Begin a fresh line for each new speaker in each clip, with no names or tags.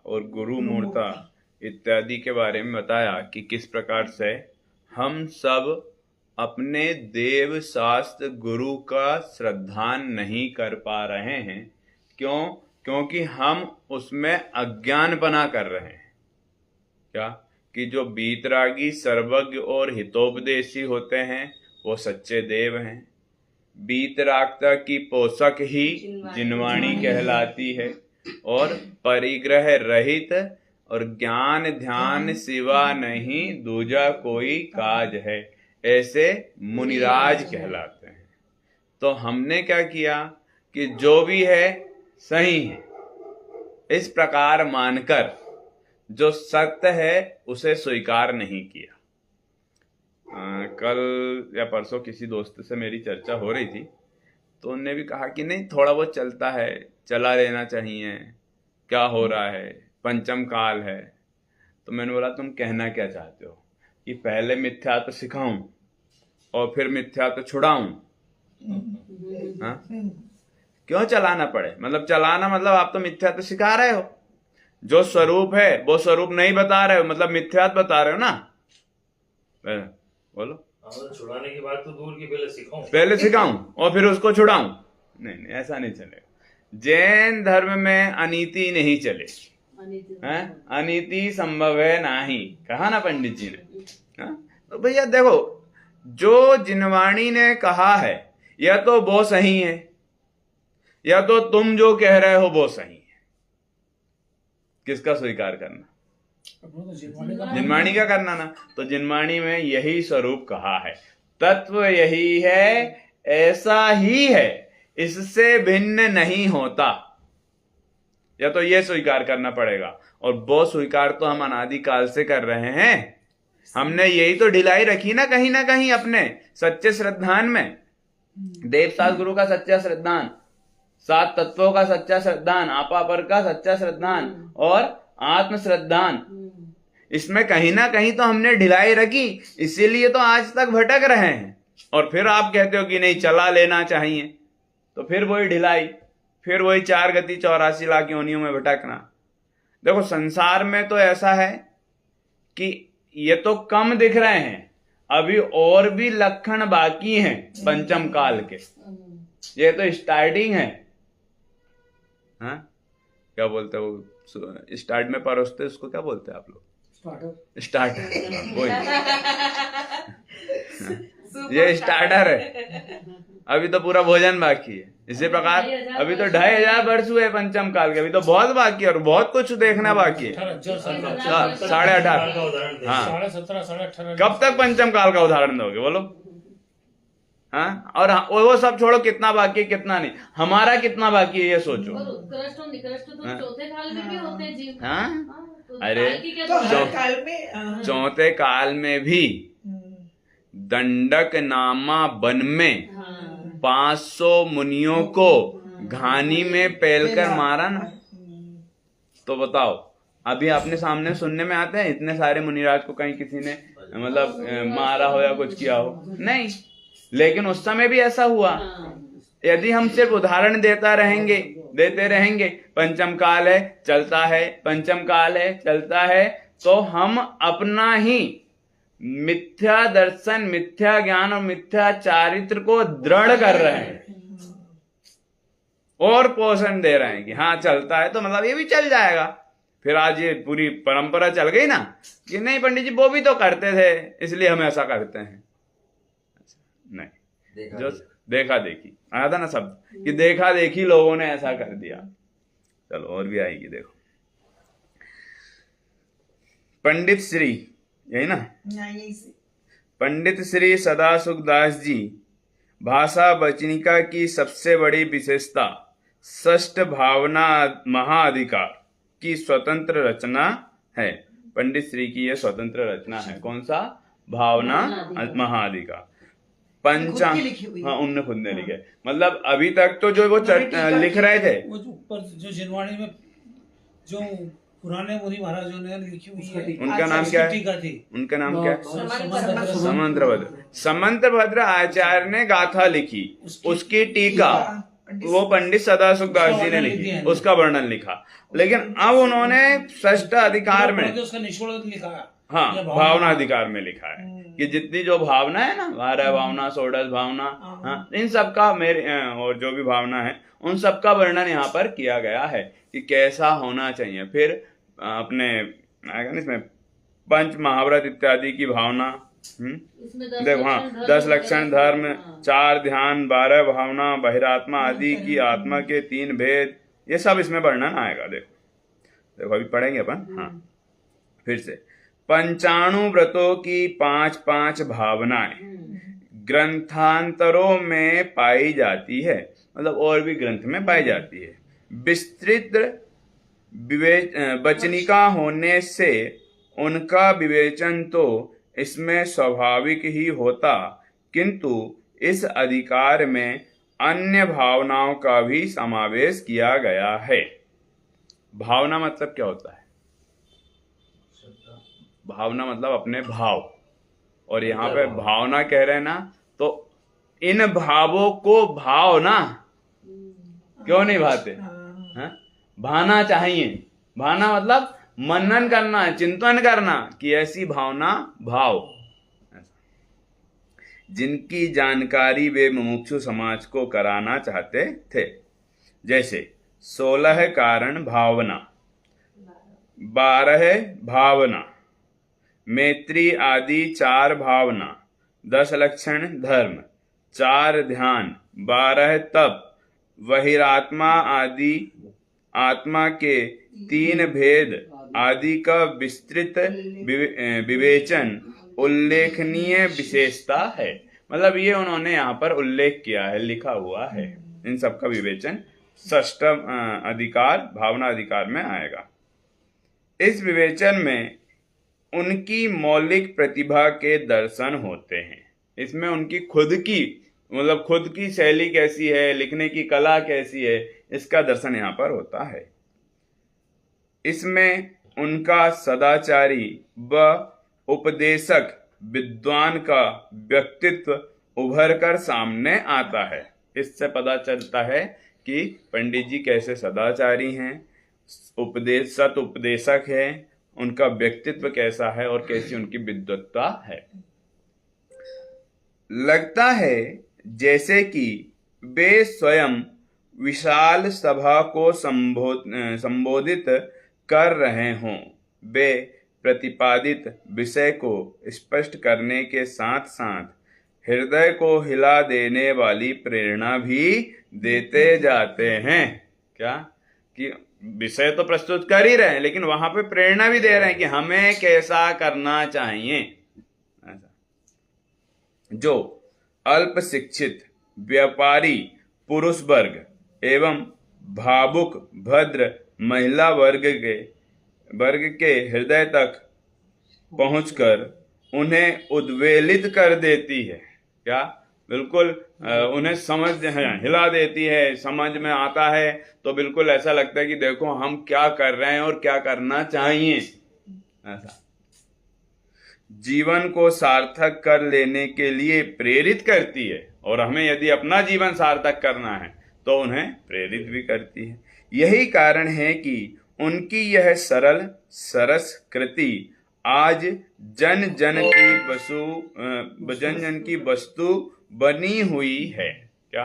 और गुरु मूर्ता इत्यादि के बारे में बताया कि किस प्रकार से हम सब अपने देव शास्त्र गुरु का श्रद्धान नहीं कर पा रहे हैं। क्यों? क्योंकि हम उसमें अज्ञानपना कर रहे हैं। क्या? कि जो बीतरागी, सर्वज्ञ और हितोपदेशी होते हैं वो सच्चे देव हैं। बीतरागता की पोषक ही जिनवाणी कहलाती है और परिग्रह रहित और ज्ञान ध्यान सिवा नहीं दूजा कोई काज है, ऐसे मुनिराज कहलाते हैं। तो हमने क्या किया कि जो भी है सही है इस प्रकार मानकर जो सत्य है उसे स्वीकार नहीं किया। कल या परसों किसी दोस्त से मेरी चर्चा हो रही थी तो उनने भी कहा कि नहीं, थोड़ा बहुत चलता है, चला लेना चाहिए, क्या हो रहा है, पंचम काल है। तो मैंने बोला तुम कहना क्या चाहते हो कि पहले मिथ्या तो सिखाऊं और फिर मिथ्या तो छुड़ाऊं? हाँ? क्यों चलाना पड़े? मतलब चलाना मतलब आप तो मिथ्या तो सिखा रहे हो, जो स्वरूप है वो स्वरूप नहीं बता रहे हो, मतलब मिथ्यात बता रहे हो ना। बोलो।
छुड़ाने की बात तो दूर की,
पहले सिखाऊं और फिर उसको छुड़ाऊं? नहीं नहीं, ऐसा नहीं चलेगा। जैन धर्म में अनीति नहीं चले, अनीति संभव है नहीं, कहा ना पंडित जी ने। तो भैया देखो, जो जिनवाणी ने कहा है या तो वो सही है या तो तुम जो कह रहे हो वो सही है। किसका स्वीकार करना? जिनवाणी का करना ना। तो जिनवाणी में यही स्वरूप कहा है, तत्व यही है, ऐसा ही है, इससे भिन्न नहीं होता। या तो ये स्वीकार करना पड़ेगा, और वो स्वीकार तो हम अनादिकाल से कर रहे हैं। हमने यही तो ढिलाई रखी ना कहीं अपने सच्चे श्रद्धान में। देवशास्त्र गुरु का सच्चा श्रद्धान, सात तत्वों का सच्चा श्रद्धान, आपापर का सच्चा श्रद्धान और आत्म श्रद्धान, इसमें कहीं ना कहीं तो हमने ढिलाई रखी, इसीलिए तो आज तक भटक रहे हैं। और फिर आप कहते हो कि नहीं चला लेना चाहिए, तो फिर वही ढिलाई, फिर वही 4 गति 84 लाख योनियों में भटकना। देखो संसार में तो ऐसा है कि ये तो कम दिख रहे हैं, अभी और भी लक्षण बाकी हैं पंचम काल के। ये तो स्टार्टिंग है। हाँ, क्या बोलते हो स्टार्ट में परोसते, उसको क्या बोलते हैं आप लोग? स्टार्टर। वही ये स्टार्टर है, अभी तो पूरा भोजन बाकी है। इसी प्रकार अभी तो 2500 वर्ष हुए पंचम काल के, अभी तो बहुत बाकी है और बहुत कुछ देखना बाकी है। 18.5। हाँ, 17.5 कब तक पंचम काल का उदाहरण दोगे बोलो? हाँ, और वो सब छोड़ो, कितना बाकी है कितना नहीं, हमारा कितना बाकी है ये सोचो।
उत्कृष्ट और निकृष्ट तो चौथे काल में भी होते हैं जीव।
हाँ, अरे
तो
चौथे काल में भी दंडक नामा वन में 500 मुनियों को घानी में पेलकर मारा ना। तो बताओ, अभी अपने सामने सुनने में आते हैं इतने सारे मुनिराज को कहीं किसी ने मतलब मारा हो या कुछ किया हो? नहीं। लेकिन उस समय भी ऐसा हुआ। यदि हम सिर्फ उदाहरण देते रहेंगे, पंचम काल है चलता है, पंचम काल है चलता है, तो हम अपना ही मिथ्या दर्शन, मिथ्या ज्ञान और मिथ्या चारित्र को दृढ़ कर रहे हैं और पोषण दे रहे हैं कि हाँ चलता है तो मतलब ये भी चल जाएगा। फिर आज ये पूरी परंपरा चल गई ना कि नहीं पंडित जी वो भी तो करते थे इसलिए हम ऐसा करते हैं। नहीं, जो देखा देखी आया था ना शब्द कि देखा देखी लोगों ने ऐसा कर दिया। चलो और भी आएगी, देखो पंडित श्री, यही ना, पंडित श्री सदासुखदास जी, भाषा वचनिका की सबसे बड़ी विशेषता षष्ठ भावना महाअधिकार की स्वतंत्र रचना है। पंडित श्री की यह स्वतंत्र रचना है। कौन सा? भावना महाअधिकार। पंचांग, हाँ उनने खुद ने लिखे। मतलब अभी तक तो जो वो लिख रहे थे,
वो ऊपर जो जिनवाणी में जो पुराने मुनि महाराजों ने लिखी हुई है,
उनका नाम क्या है? उनका नाम क्या है? समंत्रभद्र। समंत्रभद्र आचार्य ने गाथा लिखी, उसकी टीका वो पंडित सदाशिव दास जी ने
उसका वर्णन लिख
लिखी,
दिया है।
उसका वर्णन लिखा। लेकिन अब उन्होंने षष्ठ अधिकार में,
उसका निचोड़ लिखा है।
हाँ,
या
भावना अधिकार में लिखा है कि जितनी जो भावना है ना, 12 भावना, 16 भावना, हाँ, इन सब का और जो भी भावना है उन सब का वर्णन यहाँ पर किया गया है कि कैसा होना चाहिए। फिर अपने आएगा ना इसमें पंच महाव्रत इत्यादि की भावना,
इसमें
देखो, हाँ, 10 लक्षण धर्म, 4 ध्यान, 12 भावना, बहिरात्मा आदि की आत्मा के 3 भेद, ये सब इसमें वर्णन आएगा। देखो देखो अभी पढ़ेंगे अपन। हाँ, फिर से पंचाणु व्रतों की 5-5 भावनाएं ग्रंथांतरों में पाई जाती है, मतलब और भी ग्रंथ में पाई जाती है। विस्तृत वचनिका होने से उनका विवेचन तो इसमें स्वाभाविक ही होता, किंतु इस अधिकार में अन्य भावनाओं का भी समावेश किया गया है। भावना मतलब क्या होता है? भावना मतलब अपने भाव, और यहाँ पे भावना कह रहे हैं ना, तो इन भावों को भाव ना, क्यों नहीं भाते? हाँ? भाना चाहिए। भाना मतलब मनन करना, चिंतन करना कि ऐसी भावना भाव, जिनकी जानकारी वे मुमुक्षु समाज को कराना चाहते थे। जैसे 16 कारण भावना, 12 भावना, मैत्री आदि 4 भावना, 10 लक्षण धर्म, 4 ध्यान, 12 तप, बहिरात्मा आदि आत्मा के 3 भेद आदि का विस्तृत विवेचन उल्लेखनीय विशेषता है। मतलब ये उन्होंने यहाँ पर उल्लेख किया है, लिखा हुआ है। इन सब का विवेचन षष्ठ अधिकार, भावना अधिकार में आएगा। इस विवेचन में उनकी मौलिक प्रतिभा के दर्शन होते हैं। इसमें उनकी खुद की, मतलब खुद की शैली कैसी है, लिखने की कला कैसी है, इसका दर्शन यहाँ पर होता है। इसमें उनका सदाचारी व उपदेशक विद्वान का व्यक्तित्व उभर कर सामने आता है। इससे पता चलता है कि पंडित जी कैसे सदाचारी हैं, सत उपदेशक है, उनका व्यक्तित्व कैसा है और कैसी उनकी विद्वत्ता है। लगता है जैसे कि वे स्वयं विशाल सभा को संबोधित कर रहे हों। वे प्रतिपादित विषय को स्पष्ट करने के साथ साथ हृदय को हिला देने वाली प्रेरणा भी देते जाते हैं। क्या कि विषय तो प्रस्तुत कर ही रहे हैं, लेकिन वहां पे प्रेरणा भी दे रहे हैं कि हमें कैसा करना चाहिए। जो अल्प शिक्षित व्यापारी पुरुष वर्ग एवं भावुक भद्र महिला वर्ग के हृदय तक पहुंचकर उन्हें उद्वेलित कर देती है। क्या बिल्कुल उन्हें समझ हिला देती है, समझ में आता है तो बिल्कुल ऐसा लगता है कि देखो हम क्या कर रहे हैं और क्या करना चाहिए। ऐसा जीवन को सार्थक कर लेने के लिए प्रेरित करती है, और हमें यदि अपना जीवन सार्थक करना है तो उन्हें प्रेरित भी करती है। यही कारण है कि उनकी यह सरल सरस कृति आज जन जन की वस्तु बनी हुई है। क्या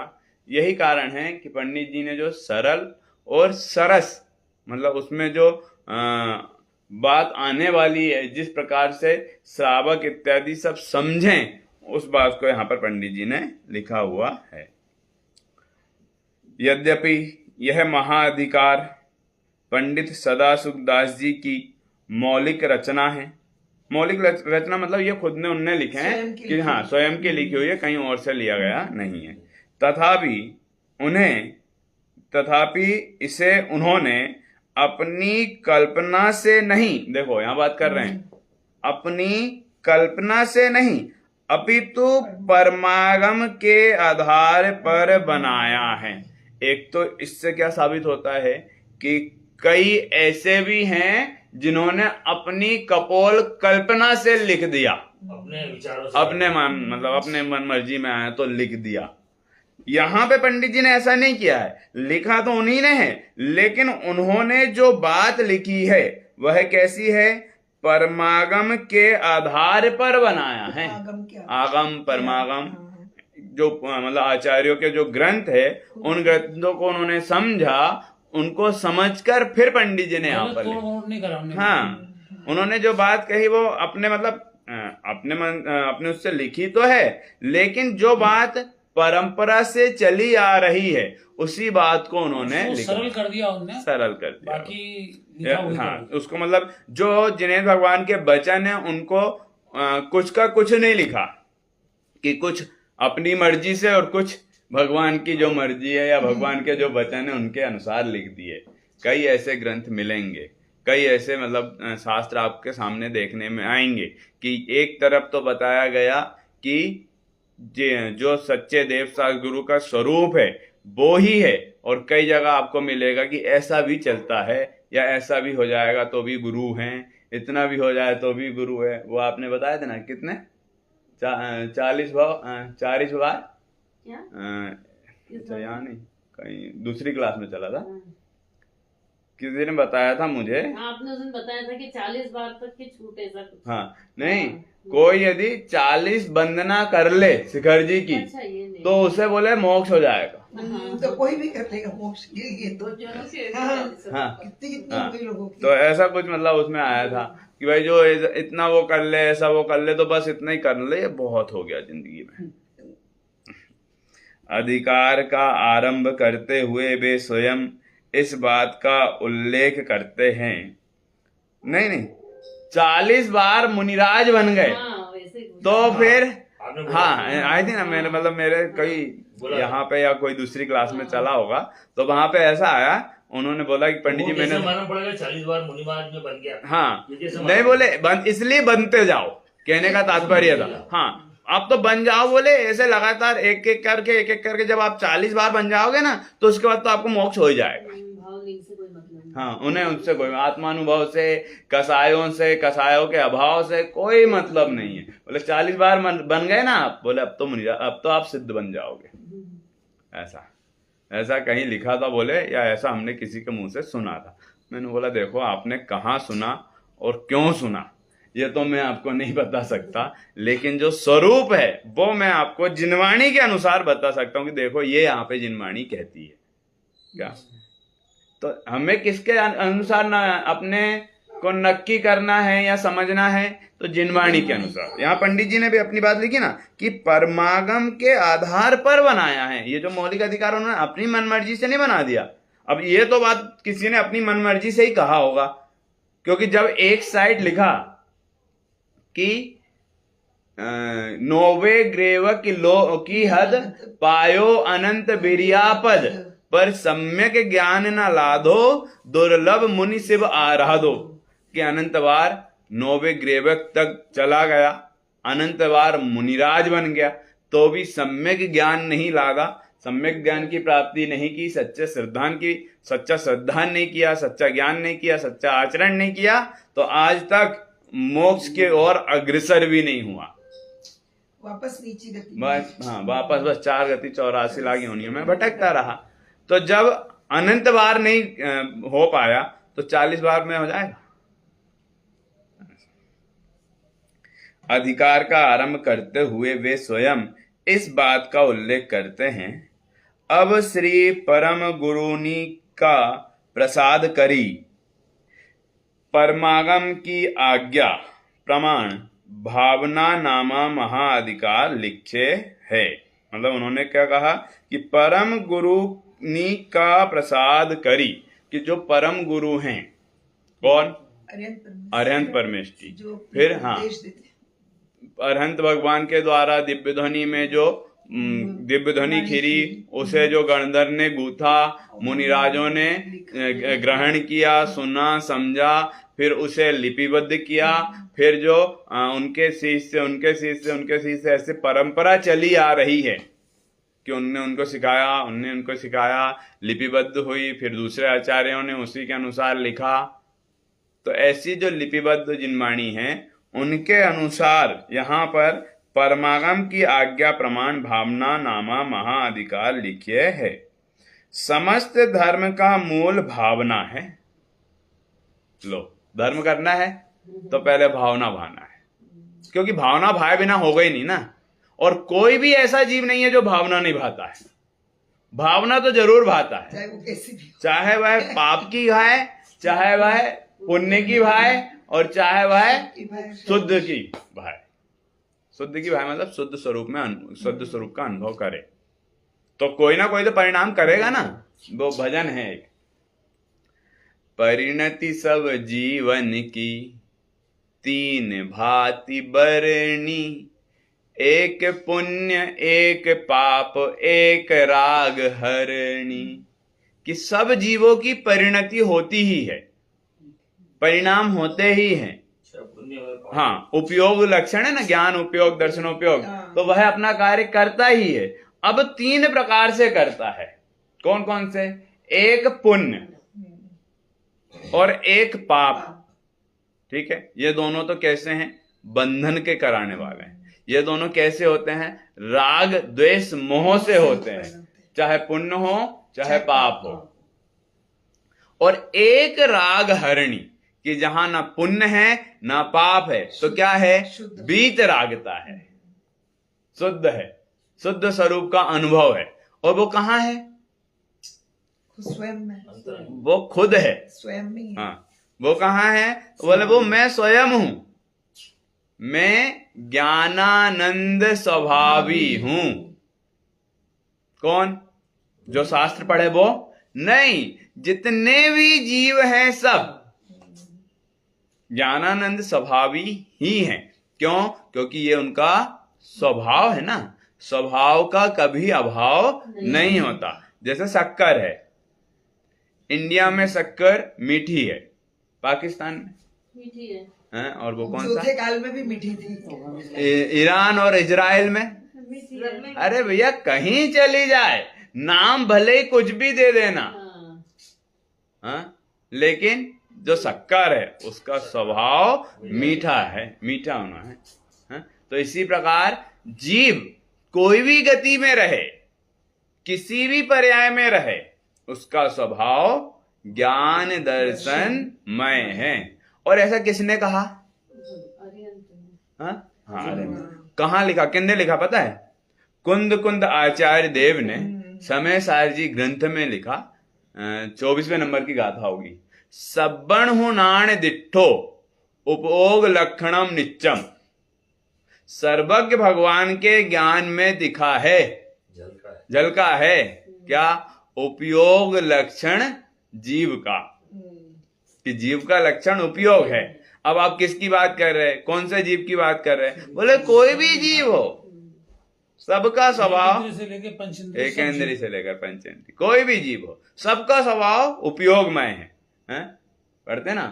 यही कारण है कि पंडित जी ने जो सरल और सरस, मतलब उसमें जो बात आने वाली है, जिस प्रकार से श्रावक इत्यादि सब समझें, उस बात को यहाँ पर पंडित जी ने लिखा हुआ है। यद्यपि यह महाअधिकार पंडित सदाशिव दास जी की मौलिक रचना है। मौलिक रचना मतलब ये खुद ने उनने लिखे हैं कि हाँ स्वयं के लिखी हुई है, कहीं और से लिया गया नहीं है। तथापि इसे उन्होंने अपनी कल्पना से नहीं, देखो यहाँ बात कर रहे हैं, अपनी कल्पना से नहीं अपितु परमागम के आधार पर बनाया है। एक तो इससे क्या साबित होता है कि कई ऐसे भी हैं जिन्होंने अपनी कपोल कल्पना से लिख दिया,
अपने विचारों से,
अपने मन, मतलब अपने मन मर्जी में आया तो लिख दिया। यहां पे पंडित जी ने ऐसा नहीं किया है, लिखा तो उन्हीं ने है, लेकिन उन्होंने जो बात लिखी है वह कैसी है, परमागम के आधार पर बनाया है।
आगम क्या?
आगम परमागम
हाँ।
जो मतलब आचार्यों के जो ग्रंथ है, उन ग्रंथों को उन्होंने समझा, उनको समझकर फिर पंडित जी ने यहाँ पर
तोड़
लिखा।
मोड़ नहीं करा हमने।
हाँ, उन्होंने जो बात कही वो अपने मतलब अपने मन अपने उससे लिखी तो है, लेकिन जो बात परंपरा से चली आ रही है उसी बात को उन्होंने
उसको
लिखा,
सरल कर दिया उनने,
सरल कर दिया।
बाकी लिखा वही
हाँ,
कर दिया।
उसको मतलब जो जिनेन्द्र भगवान के वचन है उनको कुछ का कुछ नहीं लिखा कि कुछ अपनी मर्जी से और कुछ भगवान की जो मर्जी है या भगवान के जो वचन है उनके अनुसार लिख दिए। कई ऐसे ग्रंथ मिलेंगे, कई ऐसे मतलब शास्त्र आपके सामने देखने में आएंगे कि एक तरफ तो बताया गया कि जो सच्चे देव गुरु का स्वरूप है वो ही है, और कई जगह आपको मिलेगा कि ऐसा भी चलता है या ऐसा भी हो जाएगा तो भी गुरु हैं, इतना भी हो जाए तो भी गुरु है। वो आपने बताया था ना कितने 40 बार
क्या?
अच्छा यहाँ नहीं, कहीं दूसरी क्लास में चला था, किसी ने बताया था मुझे।
आपने उस दिन बताया था कि 40 बार तक की छूट ऐसा कुछ।
हाँ नहीं, कोई यदि 40 वंदना कर ले शिखर जी की
अच्छा, ये नहीं।
तो उसे बोले मोक्ष हो जाएगा।
तो कोई भी कर लेगा मोक्ष के लिए तो।
हाँ
कितने
हाँ,
हो गई लोगों की।
तो ऐसा कुछ मतलब उसमें आया था कि भाई जो इतना वो कर ले, ऐसा वो कर ले, तो बस इतना ही कर ले, ये बहुत हो गया जिंदगी में। अधिकार का आरंभ करते हुए वे स्वयं इस बात का उल्लेख करते हैं। नहीं 40 बार मुनिराज बन गए
हाँ, वैसे ही कुछ।
तो फिर
आपने बोला
हाँ आई थी ना, मैंने मतलब मेरे कई यहाँ पे या कोई दूसरी क्लास में चला होगा तो वहां पे ऐसा आया, उन्होंने बोला कि पंडित जी मैंने
मालूम पड़ेगा 40 बार मुनिराज में बन गया।
हाँ
ये कैसे
नहीं
मालूम?
बोले इसलिए बनते जाओ, कहने का तात्पर्य था। हाँ आप तो बन जाओ, बोले ऐसे लगातार एक एक करके जब आप 40 बार बन जाओगे ना तो उसके बाद तो आपको मोक्ष हो ही जाएगा।
भाव लिंग से कोई मतलब नहीं।
हाँ, उन्हें उससे कोई आत्मानुभव से, कसायों के अभाव से कोई मतलब नहीं है। बोले 40 बार बन गए ना आप, बोले अब तो आप सिद्ध बन जाओगे। ऐसा कहीं लिखा था बोले, या ऐसा हमने किसी के मुंह से सुना था। मैंने बोला देखो आपने कहाँ सुना और क्यों सुना ये तो मैं आपको नहीं बता सकता, लेकिन जो स्वरूप है वो मैं आपको जिनवाणी के अनुसार बता सकता हूँ कि देखो ये यहाँ पे जिनवाणी कहती है क्या। तो हमें किसके अनुसार ना अपने को नक्की करना है या समझना है, तो जिनवाणी के अनुसार। यहाँ पंडित जी ने भी अपनी बात लिखी ना कि परमागम के आधार पर बनाया है। ये जो मौलिक अधिकार उन्होंने अपनी मनमर्जी से नहीं बना दिया। अब ये तो बात किसी ने अपनी मनमर्जी से ही कहा होगा, क्योंकि जब एक साइड लिखा कि नोवे ग्रेव की हद पायो अनंत बिरियापद पर सम्यक ज्ञान न लाधो दुर्लभ मुनि शिव आराधो, कि अनंत बार 9वें ग्रेवक तक चला गया, अनंत बार मुनिराज बन गया, तो भी सम्यक ज्ञान नहीं लादा, सम्यक ज्ञान की प्राप्ति नहीं की, सच्चा श्रद्धा नहीं किया, सच्चा ज्ञान नहीं किया, सच्चा आचरण नहीं किया, तो आज तक मोक्ष के ओर अग्रसर भी नहीं हुआ।
वापस नीचे गति।
बस हाँ, वापस बस 4 गति 84 लाख योनियों में भटकता रहा। तो जब अनंत बार नहीं हो पाया तो 40 बार में हो जाएगा। अधिकार का आरंभ करते हुए वे स्वयं इस बात का उल्लेख करते हैं, अब श्री परम गुरुनी का प्रसाद करी परमागम की आज्ञा प्रमाण भावना नामा महाअधिकार लिखे है। मतलब उन्होंने क्या कहा कि परम गुरु नी का प्रसाद करी, कि जो परम गुरु हैं कौन, अरिहंत परमेष्ठी। फिर हाँ, अरिहंत भगवान के द्वारा दिव्य ध्वनि में जो दिव्य ध्वनि खिरी, उसे जो गणधर ने गूथा, मुनिराजों ने ग्रहण किया, सुना, समझा, फिर उसे लिपिबद्ध किया, फिर जो उनके शिष्य ऐसे परंपरा चली आ रही है कि उनने उनको सिखाया, लिपिबद्ध हुई, फिर दूसरे आचार्यों ने उसी के अनुसार लिखा। तो ऐसी जो लिपिबद्ध जिनवाणी है उनके अनुसार यहाँ पर परमागम की आज्ञा प्रमाण भावना नामा महाअधिकार लिखिए है। समस्त धर्म का मूल भावना है। लो, धर्म करना है तो पहले भावना भाना है, क्योंकि भावना भाए बिना होगा ही नहीं ना। और कोई भी ऐसा जीव नहीं है जो भावना नहीं भाता है। भावना तो जरूर भाता है,
चाहे वो कैसी भी हो।
चाहे वह पाप की भाए, चाहे वह पुण्य की भाए, और चाहे वह शुद्ध की भाए। शुद्ध की भाई मतलब शुद्ध स्वरूप में शुद्ध स्वरूप का अनुभव करे, तो कोई ना कोई तो परिणाम करेगा ना। वो भजन है एक, परिणति सब जीवन की तीन भांति बरनी, एक पुण्य एक पाप एक राग हरणी। कि सब जीवों की परिणति होती ही है, परिणाम होते ही हैं। हाँ, उपयोग लक्षण है ना, ज्ञान उपयोग दर्शनोपयोग, तो वह अपना कार्य करता ही है। अब तीन प्रकार से करता है। कौन कौन से? एक पुण्य और एक पाप। ठीक है, ये दोनों तो कैसे हैं? बंधन के कराने वाले हैं। ये दोनों कैसे होते हैं? राग द्वेष मोह से होते हैं, चाहे पुण्य हो चाहे पाप हो। और एक राग हरणी, कि जहां ना पुण्य है ना पाप है, तो क्या है? बीत रागता है, शुद्ध है, शुद्ध स्वरूप का अनुभव है। और वो कहाँ है?
स्वयं में,
वो खुद है,
स्वयं में।
हाँ, वो कहाँ है? बोले वो मैं स्वयं हूं, मैं ज्ञानानंद स्वभावी हूं। कौन? जो शास्त्र पढ़े वो नहीं, जितने भी जीव हैं सब ज्ञानानंद स्वभावी ही हैं। क्यों? क्योंकि ये उनका स्वभाव है ना। स्वभाव का कभी अभाव नहीं होता। जैसे शक्कर है, इंडिया में शक्कर मीठी है, पाकिस्तान में
मीठी है,
हैं? और वो कौन
चौथे
सा?
काल में भी मीठी थी।
ईरान और इजराइल में।
मीठी है।
अरे भैया, कहीं चली जाए, नाम भले ही कुछ भी दे देना,
हाँ।
हाँ, लेकिन जो शक्कर है उसका स्वभाव मीठा है, मीठा होना है। हाँ? तो इसी प्रकार जीव कोई भी गति में रहे, किसी भी पर्याय में रहे, उसका स्वभाव ज्ञान दर्शन मय है। और ऐसा किसने कहा? हाँ, अरे कहाँ लिखा, किसने लिखा पता है? कुंद कुंद आचार्य देव ने समय सारजी ग्रंथ में लिखा, 24वें नंबर की गाथा होगी। सब्बण हुनाण दिट्ठो उपयोग लक्षणम नित्यम। सर्वज्ञ भगवान के ज्ञान में दिखा है, झलका है क्या? उपयोग लक्षण जीव का, कि जीव का लक्षण उपयोग है। अब आप किसकी बात कर रहे हैं? कौन से जीव की बात कर रहे हैं? बोले कोई भी जीव हो, सबका स्वभाव,
से लेकर पंचेंद्रिय,
एक इंद्रिय से लेकर पंचेंद्रिय, कोई भी जीव हो, सबका स्वभाव उपयोगमय है। हैं? पढ़ते ना,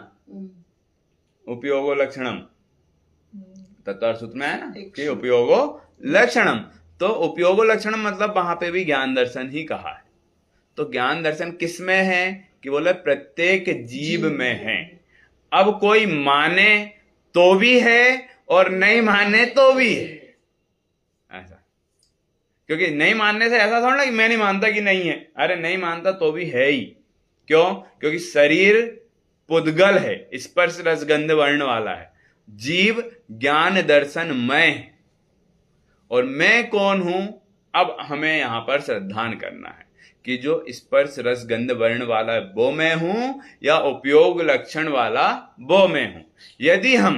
उपयोगो लक्षणम, तत्वार्थ में है ना कि उपयोगो लक्षणम। तो उपयोगो लक्षणम मतलब वहां पे भी ज्ञान दर्शन ही कहा है। तो ज्ञान दर्शन किस में है? कि बोले प्रत्येक जीव में है। अब कोई माने तो भी है और नहीं माने तो भी है, ऐसा। क्योंकि नहीं मानने से ऐसा थोड़ा ना कि मैं नहीं मानता कि नहीं है। अरे नहीं मानता तो भी है ही। क्यों? क्योंकि शरीर पुद्गल है, स्पर्श रसगंध वर्ण वाला है। जीव ज्ञान दर्शन मैं है। और मैं कौन हूं? अब हमें यहां पर श्रद्धान करना है कि जो स्पर्श रसगंध वर्ण वाला वो मैं हूं, या उपयोग लक्षण वाला वो मैं हूं। यदि हम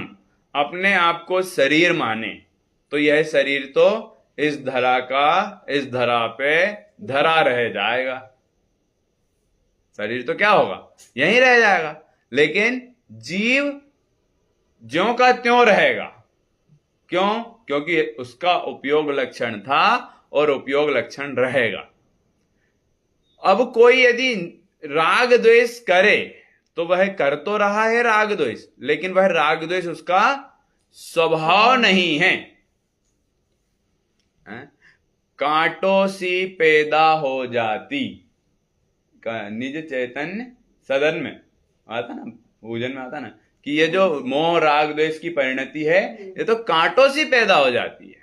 अपने आप को शरीर माने तो यह शरीर तो इस धरा का इस धरा पे धरा रह जाएगा। शरीर तो क्या होगा? यहीं रह जाएगा। लेकिन जीव ज्यों का त्यों रहेगा। क्यों? क्योंकि उसका उपयोग लक्षण था और उपयोग लक्षण रहेगा। अब कोई यदि राग द्वेष करे तो वह कर तो रहा है राग द्वेष, लेकिन वह राग द्वेष उसका स्वभाव नहीं है। कांटों सी पैदा हो जाती, निज चैतन्य सदन में आता ना, पूजन में आता ना, कि ये जो मोह राग द्वेष की परिणति है, ये तो कांटों सी पैदा हो जाती है।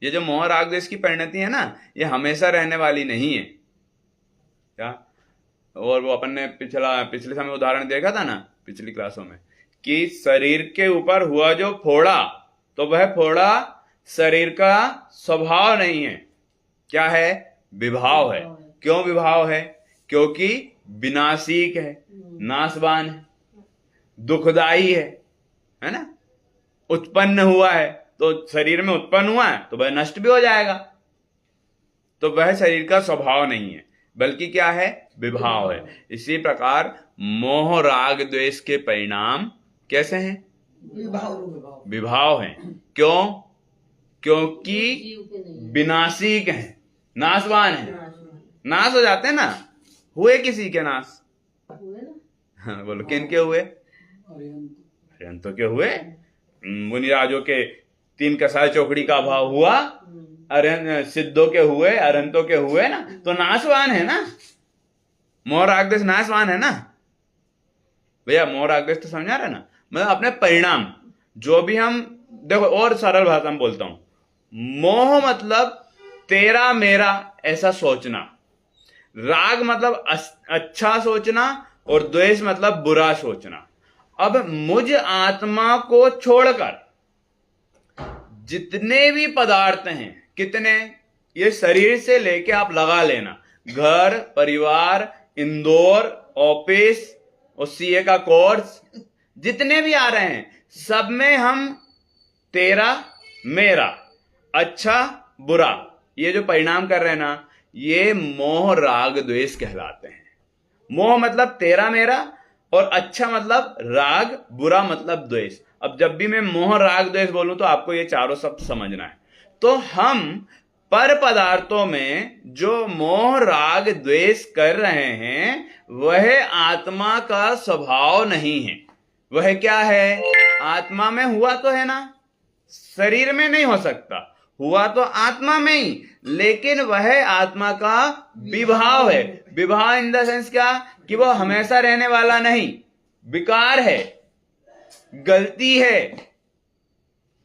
ये जो मोह राग द्वेष की परिणति है ना, ये हमेशा रहने वाली नहीं है। क्या? और वो अपन ने पिछले समय उदाहरण देखा था ना पिछली क्लासों में, कि शरीर के ऊपर हुआ जो फोड़ा, तो वह फोड़ा शरीर का स्वभाव नहीं है। क्या है? विभाव है। क्यों विभाव है? क्योंकि विनाशिक है, नाशवान है, दुखदाई है ना। उत्पन्न हुआ है, तो शरीर में उत्पन्न हुआ है तो वह नष्ट भी हो जाएगा। तो वह शरीर का स्वभाव नहीं है, बल्कि क्या है? विभाव है। इसी प्रकार मोह राग द्वेष के परिणाम कैसे हैं? विभाव हैं। क्यों? क्योंकि
जीव के नहीं।
विनाशिक हैं, नाशवान हैं, नाश हो जाते हैं ना। हुए किसी के नाश?
हुए ना।
हाँ, बोलो किन के हुए? अरिहंतों के हुए। मुनिराजों के 3 कसाय चौकड़ी का अभाव हुआ, अरिहंत सिद्धों के हुए, अरिहंतों के हुए ना। तो नाशवान है ना, मोह राग द्वेष नाशवान है ना भैया। मोह राग द्वेष तो समझा रहे ना, मतलब अपने परिणाम जो भी हम देखो। और सरल भाषा में बोलता हूं, मोह मतलब तेरा मेरा ऐसा सोचना, राग मतलब अच्छा सोचना, और द्वेष मतलब बुरा सोचना। अब मुझ आत्मा को छोड़कर जितने भी पदार्थ हैं, कितने, ये शरीर से लेके आप लगा लेना, घर, परिवार, इंदौर, ऑफिस और सीए का कोर्स, जितने भी आ रहे हैं, सब में हम तेरा मेरा, अच्छा बुरा, ये जो परिणाम कर रहे हैं ना, ये मोह राग द्वेष कहलाते हैं। मोह मतलब तेरा मेरा, और अच्छा मतलब राग, बुरा मतलब द्वेष। अब जब भी मैं मोह राग द्वेष बोलूं तो आपको ये चारों शब्द समझना है। तो हम पर पदार्थों में जो मोह राग द्वेष कर रहे हैं, वह आत्मा का स्वभाव नहीं है। वह क्या है? आत्मा में हुआ तो है ना, शरीर में नहीं हो सकता, हुआ तो आत्मा में ही, लेकिन वह आत्मा का विभाव है। विभाव इन द सेंस क्या? कि वह हमेशा रहने वाला नहीं, विकार है, गलती है।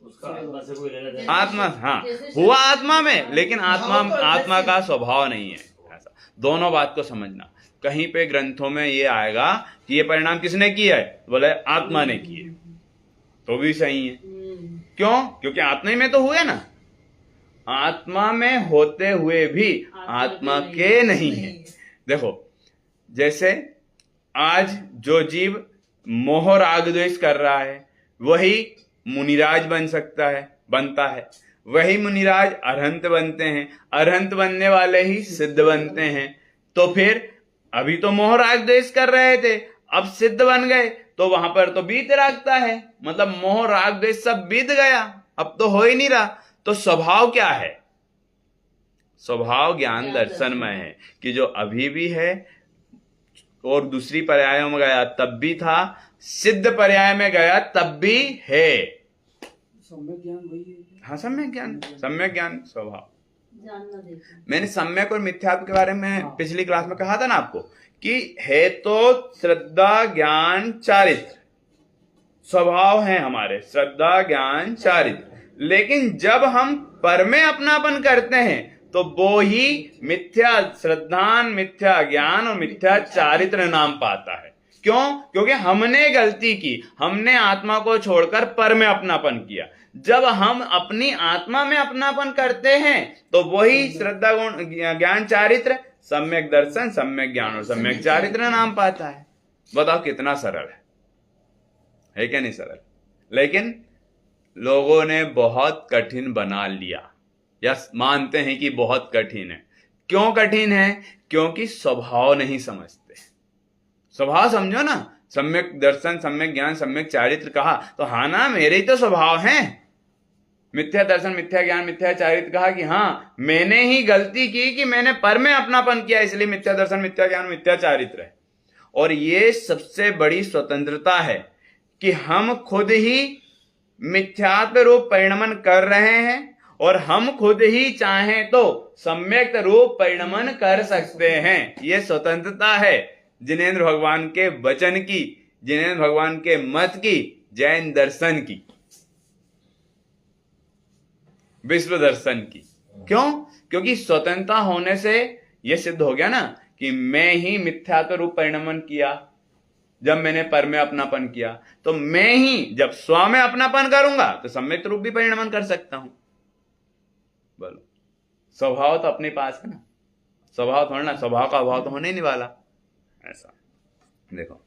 उसका आत्मा से कोई लेना देना
आत्मा, हाँ, हुआ आत्मा में, लेकिन आत्मा का स्वभाव नहीं है। ऐसा दोनों बात को समझना। कहीं पे ग्रंथों में ये आएगा कि ये परिणाम किसने किया है, बोले आत्मा ने किए, तो भी सही है। क्यों? क्योंकि आत्मा में तो हुए ना। आत्मा में होते हुए भी आत्मा के नहीं है। देखो, जैसे आज जो जीव मोह राग द्वेष कर रहा है, वही मुनिराज बन सकता है, बनता है। वही मुनिराज अरहंत बनते हैं, अरहंत बनने वाले ही सिद्ध बनते हैं। तो फिर अभी तो मोह राग द्वेष कर रहे थे, अब सिद्ध बन गए, तो वहां पर तो बीत रखता है, मतलब मोह राग द्वेष सब बीत गया, अब तो हो ही नहीं रहा। तो स्वभाव क्या है? स्वभाव ज्ञान दर्शनमय है, कि जो अभी भी है और दूसरी पर्यायों में गया तब भी था, सिद्ध पर्याय में गया तब भी है।
सम्यक ज्ञान वही है।
हाँ, सम्यक ज्ञान, सम्यक ज्ञान स्वभाव।
जानना देखना।
मैंने सम्यक और मिथ्यात्व के बारे में पिछली क्लास में कहा था ना आपको, कि है तो श्रद्धा ज्ञान चारित्र, स्वभाव है हमारे श्रद्धा ज्ञान चारित्र, लेकिन जब हम पर में अपनापन करते हैं तो वो ही मिथ्या श्रद्धान, मिथ्या ज्ञान और मिथ्या चारित्र नाम पाता है। क्यों? क्योंकि हमने गलती की, हमने आत्मा को छोड़कर पर में अपनापन किया। जब हम अपनी आत्मा में अपनापन करते हैं तो वही श्रद्धा गुण ज्ञान चारित्र, सम्यक दर्शन, सम्यक ज्ञान और सम्यक चारित्र नाम पाता है। बताओ कितना सरल है क्या? नहीं सरल? लेकिन लोगों ने बहुत कठिन बना लिया, या मानते हैं कि बहुत कठिन है। क्यों कठिन है? क्योंकि स्वभाव नहीं समझते। स्वभाव समझो ना, सम्यक दर्शन, सम्यक ज्ञान, सम्यक चारित्र कहा तो हाँ ना, मेरे ही तो स्वभाव हैं। मिथ्या दर्शन, मिथ्या ज्ञान, मिथ्या चारित्र कहा कि हाँ, मैंने ही गलती की कि मैंने पर में अपनापन किया, इसलिए मिथ्या दर्शन, मिथ्या ज्ञान, मिथ्या चारित्र है। और ये सबसे बड़ी स्वतंत्रता है कि हम खुद ही मिथ्यात्व रूप परिणमन कर रहे हैं, और हम खुद ही चाहें तो सम्यक रूप परिणमन कर सकते हैं। ये स्वतंत्रता है जिनेंद्र भगवान के वचन की, जिनेंद्र भगवान के मत की, जैन दर्शन की। विश्व दर्शन की। क्यों? क्योंकि स्वतंत्रता होने से यह सिद्ध हो गया ना कि मैं ही मिथ्यात्व रूप परिणमन किया। जब मैंने पर में अपनापन किया तो मैं ही जब स्व में अपनापन करूंगा तो सम्यक रूप भी परिणमन कर सकता हूं। बोलो, स्वभाव तो अपने पास है ना, स्वभाव थोड़ा ना, स्वभाव का अभाव तो होने ही नहीं वाला। ऐसा देखो,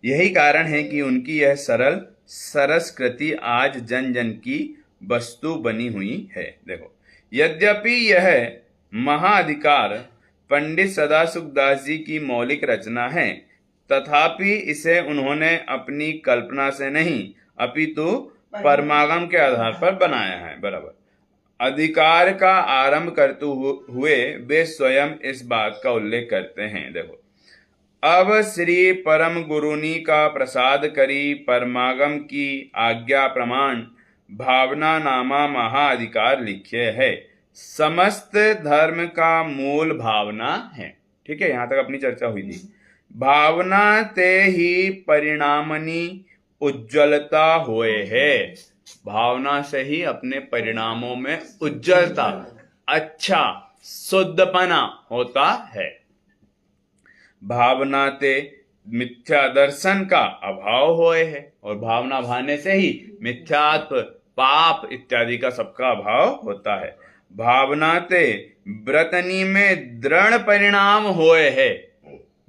यही कारण है कि उनकी यह सरल सरस कृति आज जन जन की वस्तु बनी हुई है। देखो, यद्यपि यह महाअधिकार पंडित सदाशिवदास जी की मौलिक रचना है, तथापि इसे उन्होंने अपनी कल्पना से नहीं अपितु परमागम के आधार पर बनाया है। बराबर। अधिकार का आरंभ करते हुए वे स्वयं इस बात का उल्लेख करते हैं। देखो, अब श्री परम गुरुनी का प्रसाद करी परमागम की आज्ञा प्रमाण भावना नामा महाअधिकार लिखे है। समस्त धर्म का मूल भावना है। ठीक है, यहां तक अपनी चर्चा हुई थी। भावना ते ही परिणामनी उज्ज्वलता होए है। भावना से ही अपने परिणामों में उज्ज्वलता, अच्छा शुद्धपना होता है। भावना ते मिथ्या दर्शन का अभाव होए है, और भावना भाने से ही मिथ्यात्व पाप इत्यादि का सबका अभाव होता है। भावना ते व्रतनी में दृढ़ परिणाम होए है।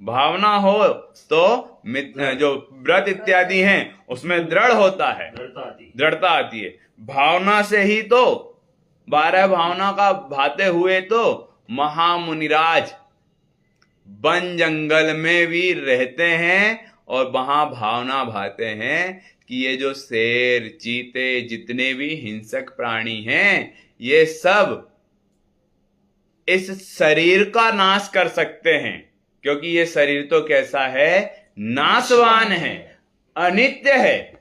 भावना हो तो जो व्रत इत्यादि हैं उसमें दृढ़ होता है, दृढ़ता आती है। भावना से ही तो 12 भावना का भाते हुए तो महामुनिराज वन जंगल में भी रहते हैं और वहां भावना भाते हैं कि ये जो शेर चीते जितने भी हिंसक प्राणी हैं ये सब इस शरीर का नाश कर सकते हैं, क्योंकि ये शरीर तो कैसा है, नाशवान है, अनित्य है,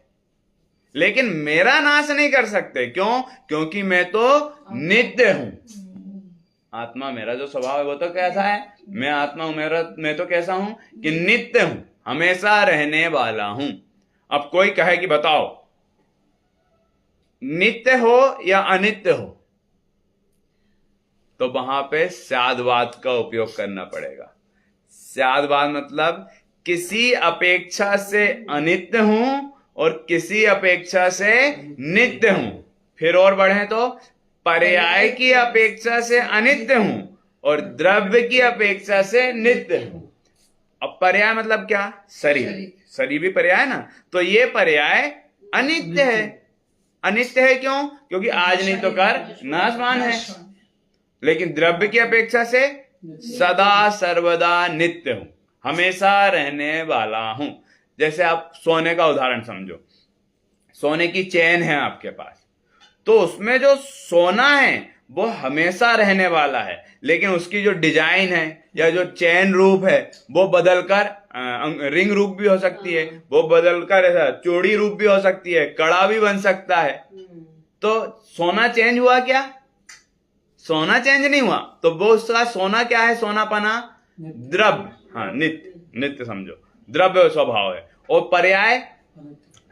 लेकिन मेरा नाश नहीं कर सकते। क्यों? क्योंकि मैं तो नित्य हूं। आत्मा मेरा जो स्वभाव है वो तो कैसा है, मैं आत्मा हूं, मैं तो कैसा हूं कि नित्य हूं, हमेशा रहने वाला हूं। अब कोई कहे कि बताओ नित्य हो या अनित्य हो, तो वहां पे स्यादवाद का उपयोग करना पड़ेगा। स्यादवाद मतलब किसी अपेक्षा से अनित्य हूं और किसी अपेक्षा से नित्य हूं। फिर और बढ़े तो पर्याय की अपेक्षा से अनित्य हूं और द्रव्य की अपेक्षा से नित्य हूं। अब पर्याय मतलब क्या? शरीर, शरीर भी पर्याय है ना, तो ये पर्याय अनित्य है। अनित्य है क्यों? क्योंकि आज नहीं तो कल नाशवान है। लेकिन द्रव्य की अपेक्षा से सदा सर्वदा नित्य हूं, हमेशा रहने वाला हूं। जैसे आप सोने का उदाहरण समझो, सोने की चेन है आपके पास, तो उसमें जो सोना है वो हमेशा रहने वाला है, लेकिन उसकी जो डिजाइन है या जो चेन रूप है वो बदलकर रिंग रूप भी हो सकती है, वो बदलकर ऐसा चूड़ी रूप भी हो सकती है, कड़ा भी बन सकता है। तो सोना चेंज हुआ क्या? सोना चेंज नहीं हुआ। तो वो उसका सोना क्या है? सोनापना द्रव्य, हाँ नित्य, नित्य समझो, द्रव्य स्वभाव है। और पर्याय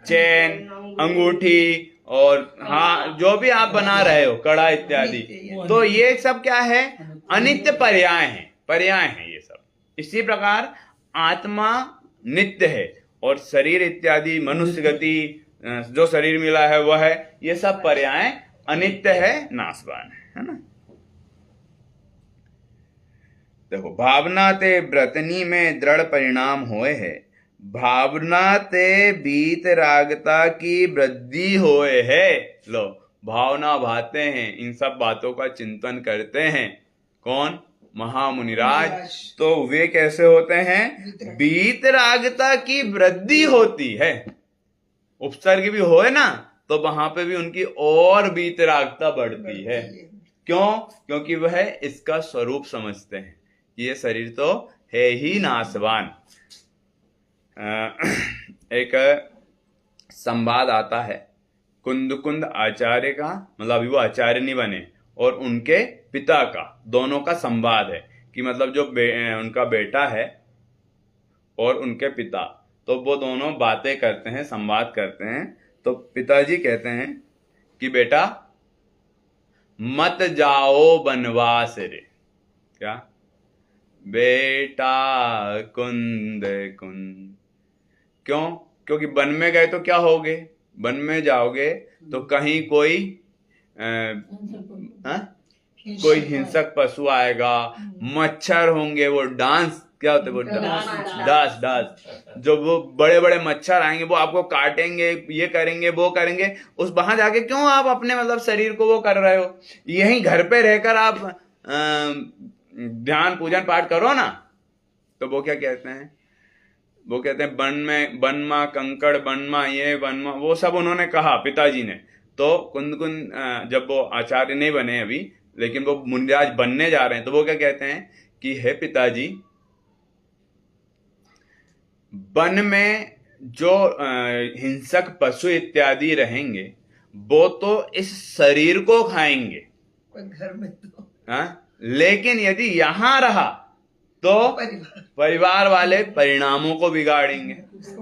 चैन, अंगूठी और हाँ जो भी आप बना रहे हो, कड़ा इत्यादि, तो ये सब क्या है? अनित्य पर्याय हैं, पर्याय हैं ये सब। इसी प्रकार आत्मा नित्य है और शरीर इत्यादि मनुष्य गति जो शरीर मिला है वह है, ये सब पर्याय अनित्य है, नाशवान है ना। देखो, भावना ते व्रतनी में दृढ़ परिणाम होए है। भावना ते बीत रागता की वृद्धि होए है। लो, भावना भाते हैं, इन सब बातों का चिंतन करते हैं। कौन? महामुनिराज। तो वे कैसे होते हैं? बीत रागता की वृद्धि होती है। उपसर्ग भी होए ना तो वहां पे भी उनकी और बीत रागता बढ़ती है। क्यों? क्योंकि वह इसका स्वरूप समझते हैं, ये शरीर तो है ही नाशवान। एक संवाद आता है कुंद आचार्य का, मतलब अभी वो आचार्य नहीं बने, और उनके पिता का, दोनों का संवाद है कि मतलब जो उनका बेटा है और उनके पिता तो वो दोनों बातें करते हैं, संवाद करते हैं। तो पिताजी कहते हैं कि बेटा मत जाओ बनवास रे। क्या? बेटा कुंद कुंद। क्यों? क्योंकि वन में गए तो क्या होगे? वन में जाओगे तो कहीं कोई कोई हिंसक पशु आएगा, मच्छर होंगे, वो डांस क्या होते हैं वो डांस डांस जो वो बड़े बड़े मच्छर आएंगे, वो आपको काटेंगे, ये करेंगे वो करेंगे। उस वहां जाके क्यों आप अपने मतलब शरीर को वो कर रहे हो? यहीं घर पे रहकर आप ध्यान पूजन पाठ करो ना। तो वो क्या कहते हैं? वो कहते हैं बनमा कंकड़, बनमा ये बनमा, वो सब उन्होंने कहा पिताजी ने। तो कुंद कुंद जब वो आचार्य नहीं बने अभी, लेकिन वो मुनिराज बनने जा रहे हैं, तो वो क्या कहते हैं कि हे पिताजी, वन में जो हिंसक पशु इत्यादि रहेंगे वो तो इस शरीर को खाएंगे,
घर में तो
लेकिन यदि यहां रहा तो परिवार वाले परिणामों को बिगाड़ेंगे।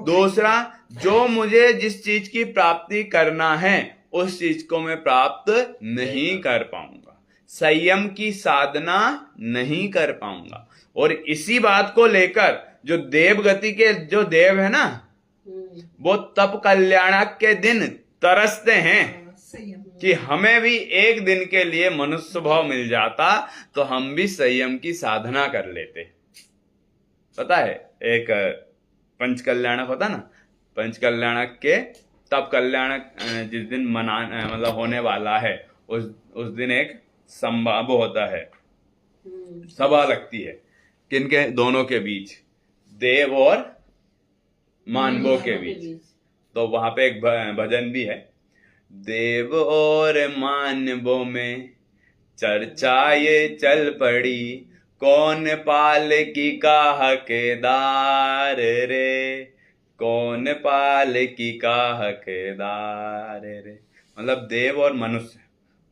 दूसरा, जो मुझे जिस चीज की प्राप्ति करना है उस चीज को मैं प्राप्त नहीं कर पाऊंगा, संयम की साधना नहीं कर पाऊंगा। और इसी बात को लेकर जो देव गति के जो देव है ना, वो तप कल्याणक के दिन तरसते हैं कि हमें भी एक दिन के लिए मनुष्य भाव मिल जाता तो हम भी संयम की साधना कर लेते। पता है एक पंच कल्याणक होता ना, पंच कल्याणक के तप कल्याणक जिस दिन मतलब होने वाला है, उस दिन एक संवाद होता है, सभा लगती है। किनके? दोनों के बीच, देव और मानवों के बीच। तो वहां पे एक भजन भी है, देव और मानवों में चर्चा ये चल पड़ी, कौन पाल की का हकदार रे, कौन पाल की का हकदार रे। मतलब देव और मनुष्य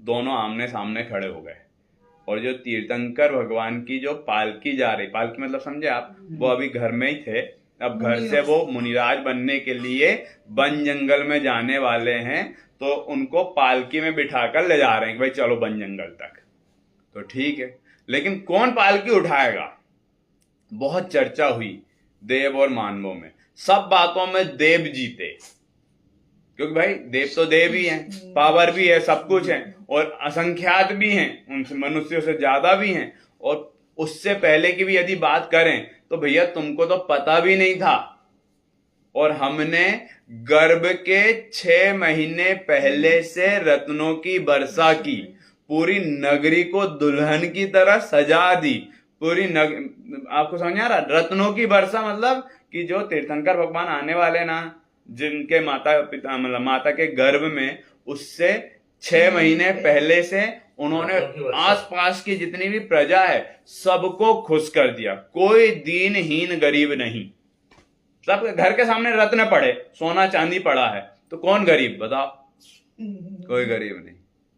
दोनों आमने सामने खड़े हो गए, और जो तीर्थंकर भगवान की जो पालकी जा रही, पालकी मतलब समझे आप, वो अभी घर में ही थे, अब घर से वो मुनिराज बनने के लिए वन जंगल में जाने वाले हैं, तो उनको पालकी में बिठाकर ले जा रहे हैं कि भाई चलो वन जंगल तक। तो ठीक है, लेकिन कौन पालकी उठाएगा? बहुत चर्चा हुई देव और मानवों में। सब बातों में देव जीते, क्योंकि भाई देव तो देव ही हैं, पावर भी है, सब कुछ है, और असंख्यात भी हैं, उनसे मनुष्यों से ज्यादा भी हैं। और उससे पहले की भी यदि बात करें तो भैया तुमको तो पता भी नहीं था, और हमने गर्भ के 6 महीने पहले से रत्नों की वर्षा की, पूरी नगरी को दुल्हन की तरह सजा दी, पूरी आपको समझ आ रहा? रत्नों की वर्षा मतलब कि जो तीर्थंकर भगवान आने वाले ना, जिनके माता पिता मतलब माता के गर्भ में, उससे 6 महीने पहले से उन्होंने आसपास की जितनी भी प्रजा है सबको खुश कर दिया। कोई दीनहीन गरीब नहीं, सब घर के सामने रत्न पड़े, सोना चांदी पड़ा है, तो कौन गरीब बताओ? कोई गरीब नहीं,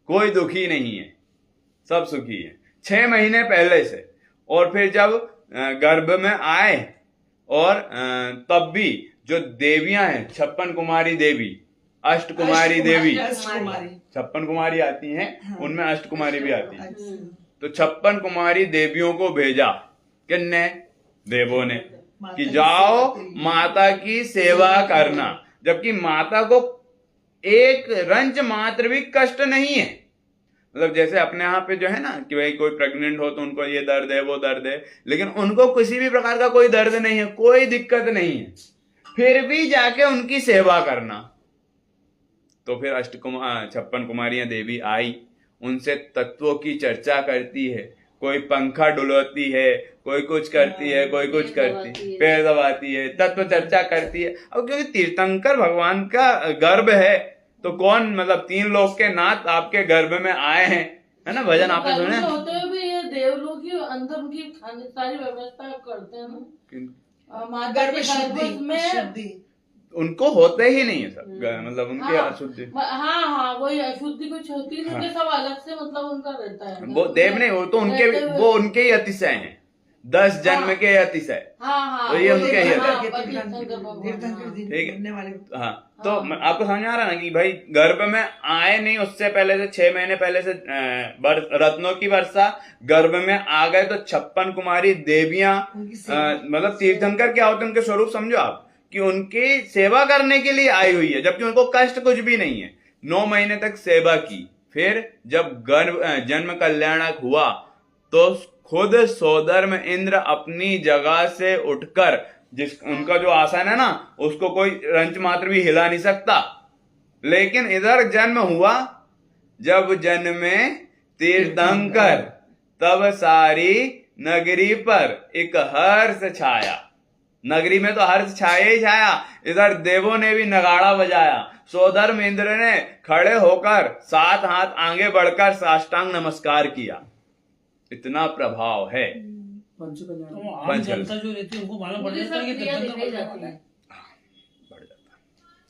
कोई दुखी नहीं है, सब सुखी है 6 महीने पहले से। और फिर जब गर्भ में आए, और तब भी जो देवियां हैं, 56 कुमारी देवी, अष्ट कुमारी देवी, 56 कुमारी आती हैं, उनमें अष्ट कुमारी भी आती है। तो 56 कुमारी देवियों को भेजा किसने? देवों ने, कि जाओ माता की सेवा करना, जबकि माता को एक रंच मात्र भी कष्ट नहीं है। मतलब जैसे अपने यहाँ पे जो है ना कि भाई कोई प्रेग्नेंट हो तो उनको ये दर्द है वो दर्द है, लेकिन उनको किसी भी प्रकार का कोई दर्द नहीं है, कोई दिक्कत नहीं है, फिर भी जाके उनकी सेवा करना। तो फिर 56 कुमारियां देवी आई, उनसे तत्वों की चर्चा करती है, कोई पंखा डुलाती है, कोई कुछ करती है, कोई कुछ करती है, पैर दबाती है, तत्व चर्चा करती है। अब क्योंकि तीर्थंकर भगवान का गर्भ है, तो कौन मतलब 3 लोग के नाथ आपके गर्भ में आए हैं, है ना? भजन आपने सुने?
होते हुए भी ये देवलोक की अंदर उनकी सारी व्यवस्था करते हैं ना, माता के गर्भ में
उनको होते ही नहीं है सब, मतलब उनके अशुद्धि,
हाँ वही अशुद्धि कुछ होती है, सब अलग से मतलब उनका रहता है।
वो देव नहीं, वो तो उनके वो उनके ही अतिशय हैं, 10 जन्म के अतिशय।
हाँ
तो ये उनके ही
हाँ,
है।
तीर्थंकर जी
ठीक है।
बनने वाले।
हाँ, तो आपको समझ में आ रहा है ना कि भाई गर्भ में आए नहीं, उससे पहले से 6 महीने पहले से रत्नों की वर्षा, गर्भ में आ गए तो 56 कुमारी देवियां,
उनकी सेवा।
मतलब तीर्थंकर क्या होते हैं उनके स्वरूप समझो आप, कि उनकी सेवा करने के लिए आई हुई है, जबकि उनको कष्ट कुछ भी नहीं है। 9 महीने तक सेवा की, फिर जब गर्भ जन्म कल्याणक हुआ तो खुद सोधर्म इंद्र अपनी जगह से उठकर, जिस उनका जो आसन है ना उसको कोई रंच मात्र भी हिला नहीं सकता, लेकिन इधर जन्म हुआ, जब जन्मे तीर्थंकर तब सारी नगरी पर एक हर्ष छाया। नगरी में तो हर्ष छाया ही छाया, इधर देवों ने भी नगाड़ा बजाया। सोधर्म इंद्र ने खड़े होकर 7 हाथ आगे बढ़कर साष्टांग नमस्कार किया। इतना प्रभाव है।
तो आम जनता जो रहती है उनको मालूम पड़ जाता है कि तीर्थंकर बढ़ जाता है।
बढ़ जाता है,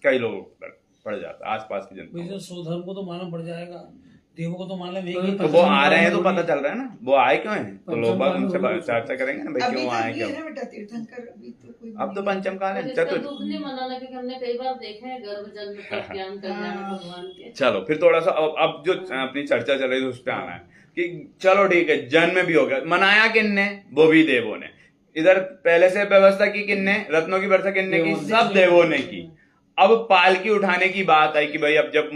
कई लोगों पर पड़ जाता है, आसपास की जनता।
वैसे सोधर्म को तो मालूम पड़ जाएगा, देवों को तो मालूम है कि
तो वो आ रहे हैं तो पता चल रहा है ना, वो आए क्यों हैं, तो लोग बाग उनसे चर्चा करेंगे ना भाई
अभी
क्यों
तक
आए
ये
क्यों।
है ना बेटा तीर्थंकर, अभी तो कोई
अब तो पंचम काल है,
इसका
चतुर्थ।
दुख नहीं मनाना, क्योंकि हमने कई बार देखे हैं गर्भ जन्म तक ज्ञान कल्याण भगवान के।
चलो फिर थोड़ा सा अब जो अपनी चर्चा चल रही थी उस पर आना है कि चलो ठीक है, जन्म भी हो गया, मनाया किनने, वो भी देवों ने। इधर पहले से व्यवस्था की किनने, रत्नों की वर्षा किनने की, सब देवों ने की। अब पालकी उठाने की बात आई कि भाई अब जब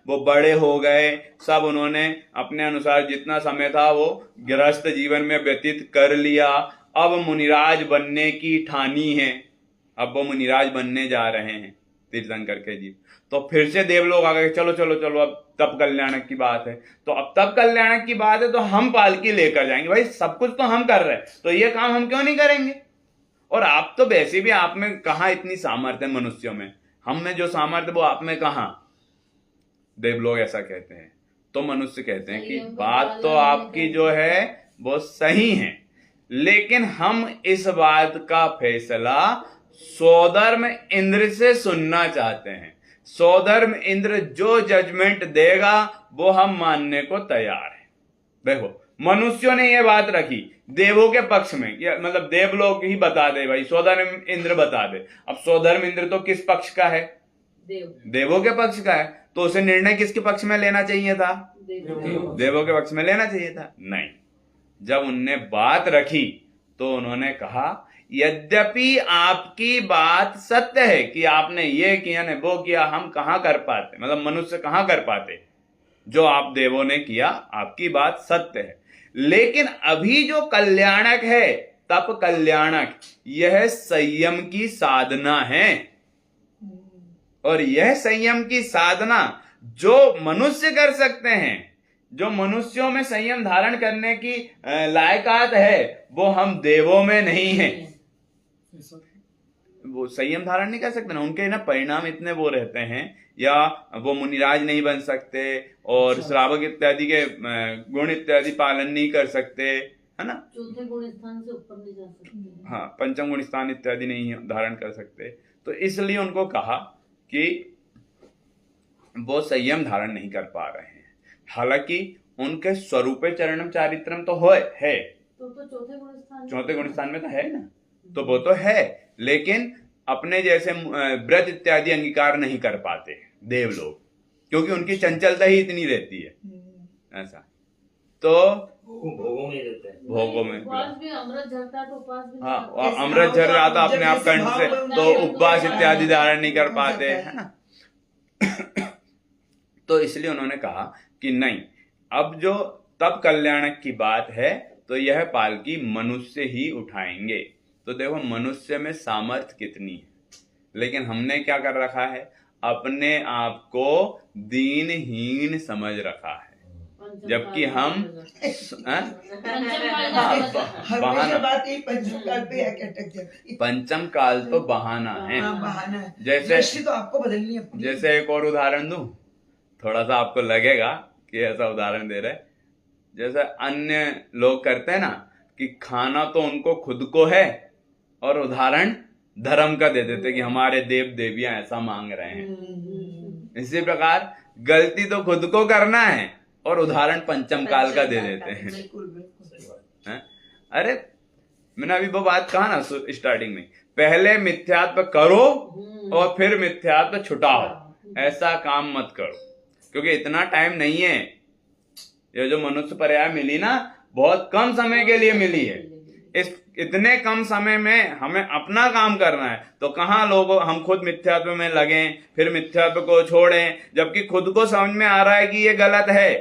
वो बड़े हो गए, सब उन्होंने अपने अनुसार जितना समय था वो गृहस्थ जीवन में व्यतीत कर लिया, अब मुनिराज बनने की ठानी है, अब वो मुनिराज बनने जा रहे हैं तीर्थंकर के जीव। तो फिर से देवलोग आ गए, चलो चलो चलो अब तप कल्याणक की बात है, तो अब तप कल्याणक की बात है तो हम पालकी लेकर जाएंगे। भाई सब कुछ तो हम कर रहे हैं, तो ये काम हम क्यों नहीं करेंगे। और आप तो वैसे भी, आप में कहाँ इतनी सामर्थ्य है मनुष्यों में, हम में जो सामर्थ्य वो आप में कहाँ। देवलोग ऐसा कहते हैं, तो मनुष्य कहते हैं कि बात तो आपकी जो है वो सही है, लेकिन हम इस बात का फैसला सोधर्म इंद्र से सुनना चाहते हैं। सोधर्म इंद्र जो जजमेंट देगा वो हम मानने को तैयार है। देखो मनुष्यों ने ये बात रखी देवों के पक्ष में, मतलब देवलोक ही बता दे भाई, सोधर्म इंद्र बता दे। अब सोधर्म इंद्र तो किस पक्ष का है, देवों के पक्ष का है, तो उसे निर्णय किसके पक्ष में लेना चाहिए था, देवों के पक्ष में लेना चाहिए था। नहीं, जब उनने बात रखी तो उन्होंने कहा यद्यपि आपकी बात सत्य है कि आपने ये किया ने वो किया, हम कहां कर पाते, मतलब मनुष्य कहां कर पाते, जो आप देवों ने किया आपकी बात सत्य है, लेकिन अभी जो कल्याणक है, तप कल्याणक, यह संयम की साधना है। और यह संयम की साधना जो मनुष्य कर सकते हैं, जो मनुष्यों में संयम धारण करने की लायकात है, वो हम देवों में नहीं है। वो संयम धारण नहीं कर सकते ना, उनके ना परिणाम इतने वो रहते हैं, या वो मुनिराज नहीं बन सकते, और श्रावक इत्यादि के गुण इत्यादि पालन नहीं कर सकते, है ना,
चौथे गुण स्थान से ऊपर नहीं जा सकते।
हाँ, पंचम गुण स्थान इत्यादि नहीं धारण कर सकते, तो इसलिए उनको कहा कि वो संयम धारण नहीं कर पा रहे हैं। हालांकि उनके स्वरूपे चरणम चारित्रम तो है,
तो
चौथे गुण स्थान में तो है ना, तो वो तो है, लेकिन अपने जैसे व्रत इत्यादि अंगीकार नहीं कर पाते देव लोग, क्योंकि उनकी चंचलता ही इतनी रहती है ऐसा। तो
भोगों में रहते हैं,
भोगों में
उपवास भी अमृत झरता है तो उपवास भी
हाँ,
नहीं
और अमृत झर रहा था अपने आप कंठ से, तो उपवास इत्यादि धारण नहीं कर पाते, है ना। तो इसलिए उन्होंने कहा कि नहीं, अब जो तप कल्याणक की बात है तो यह पालकी मनुष्य ही उठाएंगे। तो देखो मनुष्य में सामर्थ्य कितनी है, लेकिन हमने क्या कर रखा है, अपने आप को दीनहीन समझ रखा है, जबकि हम
हमेशा बात यही पंचम काल पे आके अटक जाती है।
पंचम काल तो बहाना है,
बहाना है,
जैसे
दृष्टि तो आपको बदलनी है अपनी।
जैसे एक और उदाहरण दूं, थोड़ा सा आपको लगेगा कि ऐसा उदाहरण दे रहे, जैसे अन्य लोग करते हैं ना कि खाना तो उनको खुद को है और उदाहरण धर्म का दे देते कि हमारे देव देवियां ऐसा मांग रहे हैं। इसी प्रकार गलती तो खुद को करना है और उदाहरण पंचम काल का दे देते हैं।
बिल्कुल बिल्कुल।
हैं? अरे मैंने अभी वो बात कहा ना स्टार्टिंग में, पहले मिथ्यात्व करो और फिर मिथ्यात्व छुटाओ। ऐसा काम मत करो, क्योंकि इतना टाइम नहीं है। ये जो मनुष्य पर्याय मिली ना, बहुत कम समय के लिए मिली है। इस इतने कम समय में हमें अपना काम करना है, तो कहाँ लोगों हम खुद मिथ्यात्व में लगें, फिर मिथ्यात्व को छोड़ें, जबकि खुद को समझ में आ रहा है कि ये गलत है।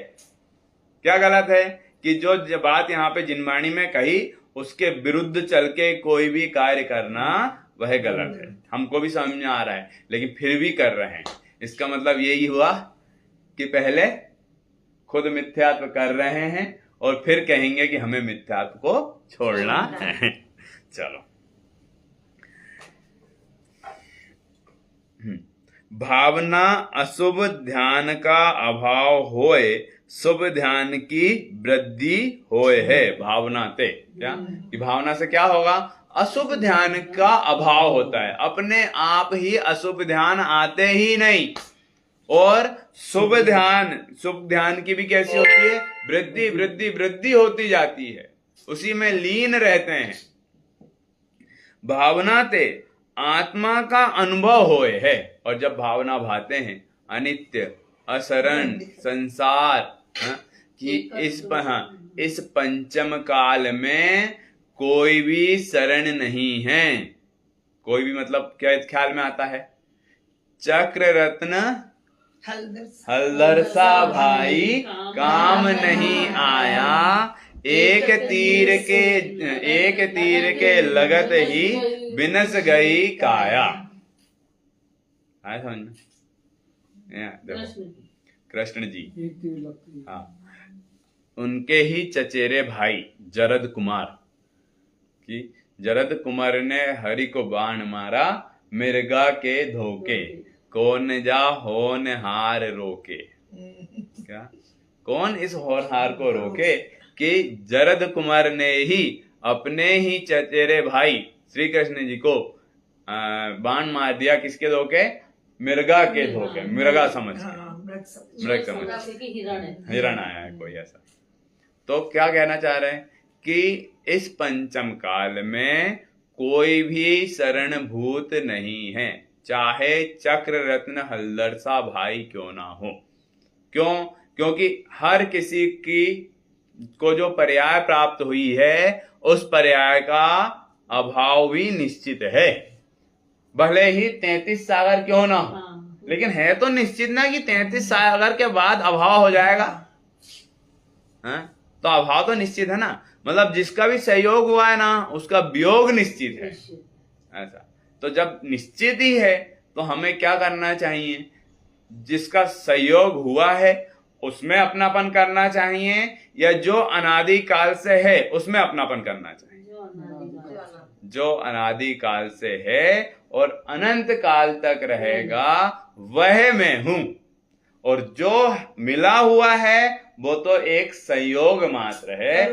क्या गलत है? कि जो बात यहाँ पे जिनवाणी में कही उसके विरुद्ध चल के कोई भी कार्य करना वह गलत है। हमको भी समझ में आ रहा है, लेकिन फिर भी कर रहे हैं। इसका मतलब यही हुआ कि पहले खुद मिथ्यात्व कर रहे हैं और फिर कहेंगे कि हमें मिथ्यात्व को छोड़ना है। चलो, भावना अशुभ ध्यान का अभाव होए, शुभ ध्यान की वृद्धि होए है। भावना ते क्या कि भावना से क्या होगा? अशुभ ध्यान का अभाव होता है, अपने आप ही अशुभ ध्यान आते ही नहीं। और शुभ ध्यान की भी कैसी होती है? वृद्धि वृद्धि वृद्धि होती जाती है, उसी में लीन रहते हैं। भावना ते आत्मा का अनुभव होए है। और जब भावना भाते हैं अनित्य, असरण, संसार, कि इस पंचम काल में कोई भी शरण नहीं है। कोई भी मतलब क्या ख्याल में आता है? चक्र रत्न हलदर सा भाई काम नहीं आया, एक तीर के लगत ही बिनस गई काया। आया समझ में? देखो कृष्ण जी, हाँ, उनके ही चचेरे भाई जरद कुमार कि जरद कुमार ने हरि को बाण मारा, मिर्गा के धोखे, कौन जा होनहार रोके। क्या? कौन इस होनहार को रोके? कि जरद कुमार ने ही अपने ही चचेरे भाई श्री कृष्ण जी को बाण मार दिया। किसके धोखे? मिर्गा के धोखे। मिर्गा समझ के, मृग समझ, हिरण आया है कोई ऐसा। तो क्या कहना चाह रहे हैं कि इस पंचम काल में कोई भी शरण भूत नहीं है, चाहे चक्र रत्न हलदर सा भाई क्यों ना हो। क्यों? क्योंकि हर किसी की को जो पर्याय प्राप्त हुई है, उस पर्याय का अभाव भी निश्चित है। भले ही 33 सागर क्यों ना हो, लेकिन है तो निश्चित ना कि 33 सागर के बाद अभाव हो जाएगा। तो अभाव तो निश्चित है ना। मतलब जिसका भी सहयोग हुआ है ना, उसका वियोग निश्चित है। ऐसा तो जब निश्चित ही है तो हमें क्या करना चाहिए? जिसका सहयोग हुआ है उसमें अपनापन करना चाहिए, या जो अनादि काल से है उसमें अपनापन करना चाहिए? जो अनादि काल से है और अनंत काल तक रहेगा वह मैं हूं। और जो मिला हुआ है वो तो एक संयोग मात्र है।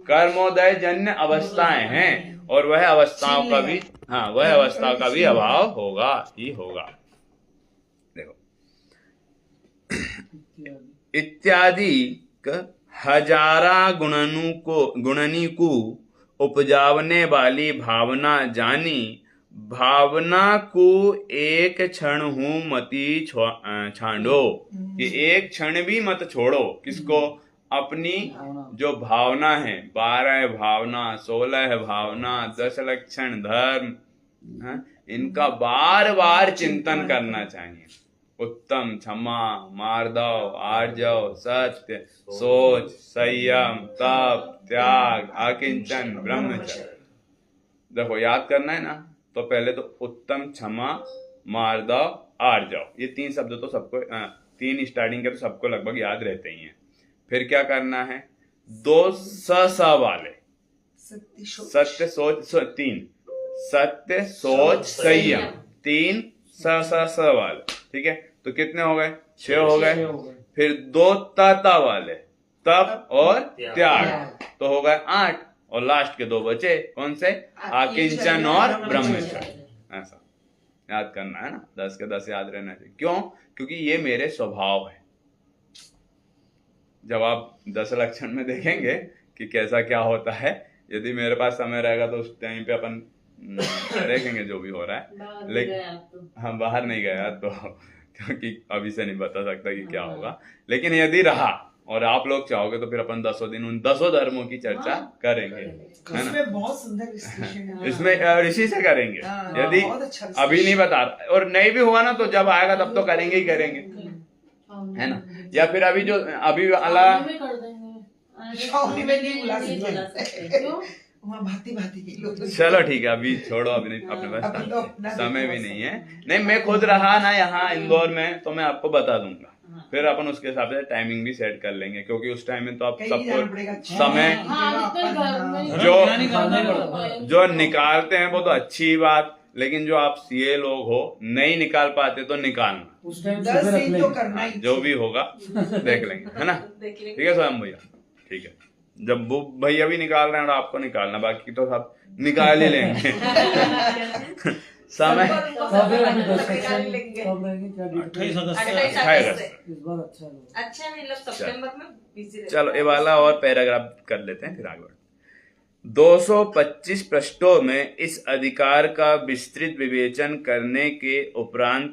कर्मोदय जन्य अवस्थाएं हैं, और वह अवस्थाओं का भी वह अवस्था का भी अभाव होगा ही होगा। देखो इत्यादि हजारा गुणनी को उपजावने वाली भावना जानी, भावना को एक क्षण हूं मती छांडो। कि एक क्षण भी मत छोड़ो। किसको? अपनी जो भावना है, 12 भावना, 16 भावना, 10 लक्षण धर्म, इनका बार बार चिंतन करना चाहिए। उत्तम, क्षमा, मार्दव, आर्जव, सत्य, सोच, संयम, तप, त्याग, आकिंचन, ब्रह्मचर्य। देखो याद करना है ना, तो पहले तो उत्तम, क्षमा, मार्दव, आर्जव, ये 3 शब्द तो सबको 3 स्टार्टिंग के तो सबको लगभग याद रहते ही हैं। फिर क्या करना है? 2 स वाले, सत्य, सोच, 3 सत्य, सोच, संयम, 3 स वाले। ठीक है, तो कितने हो गए? 6 हो गए। फिर 2 ता वाले, तप और त्याग, तो हो गए 8। और लास्ट के 2 बचे, कौन से? आकिंचन और ब्रह्मचर्य। ऐसा याद करना है ना, 10 के 10 याद रहना चाहिए। क्यों? क्योंकि ये मेरे स्वभाव है। जब आप 10 लक्षण में देखेंगे कि कैसा क्या होता है। यदि मेरे पास समय रहेगा तो उस टाइम पे अपन देखेंगे जो भी हो रहा है। लेकिन हम बाहर नहीं गया तो क्योंकि अभी से नहीं बता सकता कि क्या होगा। लेकिन यदि रहा और आप लोग चाहोगे तो फिर अपन 10 दिन उन 10 धर्मों की चर्चा करेंगे, है ना।
इसमें बहुत सुंदर डिस्कशन है।
इसमें ऋषि से करेंगे। यदि
बहुत अच्छा
अभी नहीं बता रहा और नहीं भी हुआ ना तो जब आएगा तब तो करेंगे ही करेंगे, है ना। या फिर अभी वाला
कर देंगे।
शादी में नहीं बुला सकते, वहाँ भांति भांति के लोग।
चलो ठीक है, अभी छोड़ो, अभी नहीं, अपने
अभी तो
पास
अपना
समय भी नहीं है। नहीं, मैं खुद रहा ना यहाँ इंदौर में तो मैं आपको बता दूंगा, फिर अपन उसके हिसाब से टाइमिंग भी सेट कर लेंगे, क्योंकि उस टाइम में तो आप
कहीं जाना
सबको
पड़ेगा।
समय जो निकालते हैं वो तो अच्छी बात, लेकिन जो आप सीए लोग हो नहीं निकाल पाते तो निकालना,
उस टाइम
10 दिन तो करना ही।
जो भी होगा देख लेंगे, है ना। ठीक है स्वयं भैया, ठीक है। जब वो भैया भी निकाल रहे हैं और आपको निकालना, बाकी तो सब निकाल ही लेंगे। समय
28 अगस्त इस बार अच्छा
नहीं लग सितंबर में बिजी रहते।
चलो ये वाला और पैराग्राफ कर लेते हैं फिर आगे बढ़ते। 225 पृष्ठों में इस अधिकार का विस्तृत विवेचन करने के उपरांत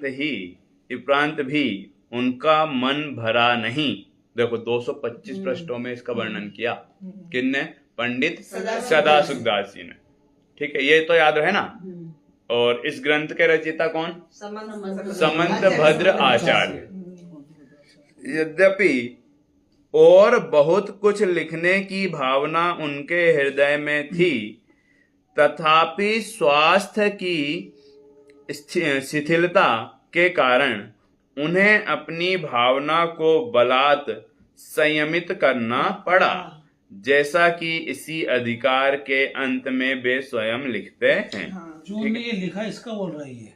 भी उनका मन भरा नहीं। देखो 225 पृष्ठों में इसका वर्णन किया किसने? पंडित सदासुखदास जी ने। ठीक है, ये तो याद रहे ना। और इस ग्रंथ के रचयिता कौन? समंत भद्र आचार्य। यद्यपि और बहुत कुछ लिखने की भावना उनके हृदय में थी, तथापि स्वास्थ्य की शिथिलता के कारण उन्हें अपनी भावना को बलात् संयमित करना पड़ा, जैसा कि इसी अधिकार के अंत में वे स्वयं लिखते हैं।
जो उन्होंने ये लिखा इसका बोल रही है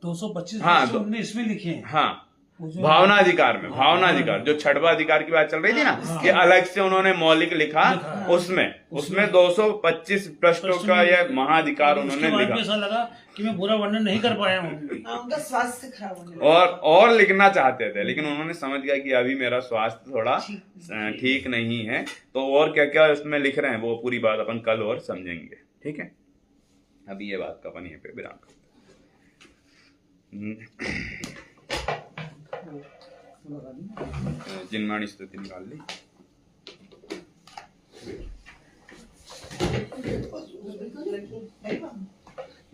225।
हाँ,
उन्होंने इसमें लिखे हैं।
हाँ, भावनाधिकार में, भावनाधिकार जो छठवा अधिकार की बात चल रही थी ना, कि अलग से उन्होंने मौलिक लिखा, उसमें 225 पृष्ठों का यह महाधिकार उन्होंने लिखा।
ऐसा लगा कि मैं पूरा वर्णन नहीं कर पाया हूँ।
उनका स्वास्थ्य खराब होने
और लिखना चाहते थे, लेकिन उन्होंने समझ गया कि अभी मेरा स्वास्थ्य थोड़ा ठीक नहीं है, तो और क्या क्या उसमें लिख रहे हैं वो पूरी बात अपन कल और समझेंगे। ठीक है, अभी ये बात का अपन यहीं पे विराम करते हैं। जिनवाणी स्तुति निकाल ली।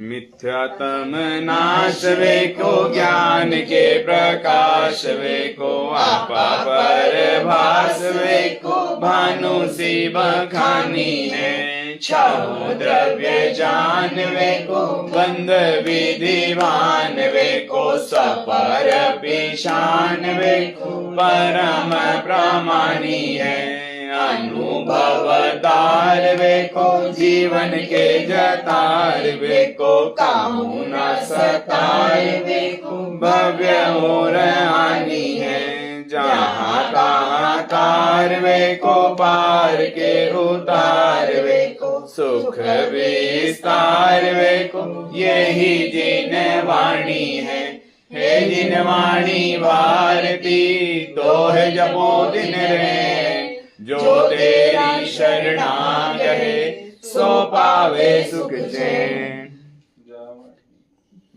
मिथ्यात्म नाश वे को ज्ञान के प्रकाश वे को आपा पर भास वे को भानु सी बखानी है। छाओ द्रव्य जान वे को बंद विधिवान वे को सपर पिशान वे को परम प्रमाणी है। अनुभवदार वे को जीवन के जतार वे को काहू न सतार वे को भव्य और हानि है। जहाँ तहाँ तार वे को पार के उतार वे को सुख विस्तार वे को यही जिन वाणी है। हे जिन वाणी भारती तो है जपो दिन रे, जो तेरी शरणा गहे सो पावे सुख चैन।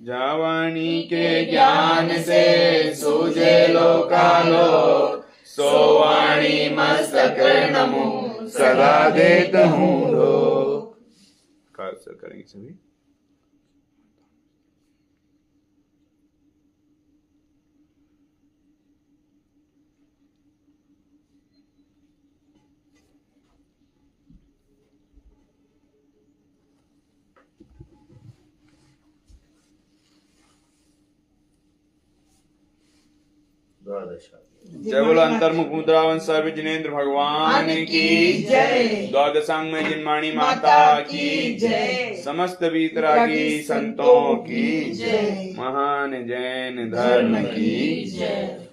जावाणी के ज्ञान से सूझे लोकालोक, सो वाणी मस्तक नमो सदा देत हूँ लोक। कार करेंगे सभी। जय बोलो अंतर्मुख मुद्रावन सर्व जिनेन्द्र भगवान की जय। द्वादशांग में जिनवाणी माता की जय। समस्त वीतरागी संतों की जय। महान जैन धर्म की जय।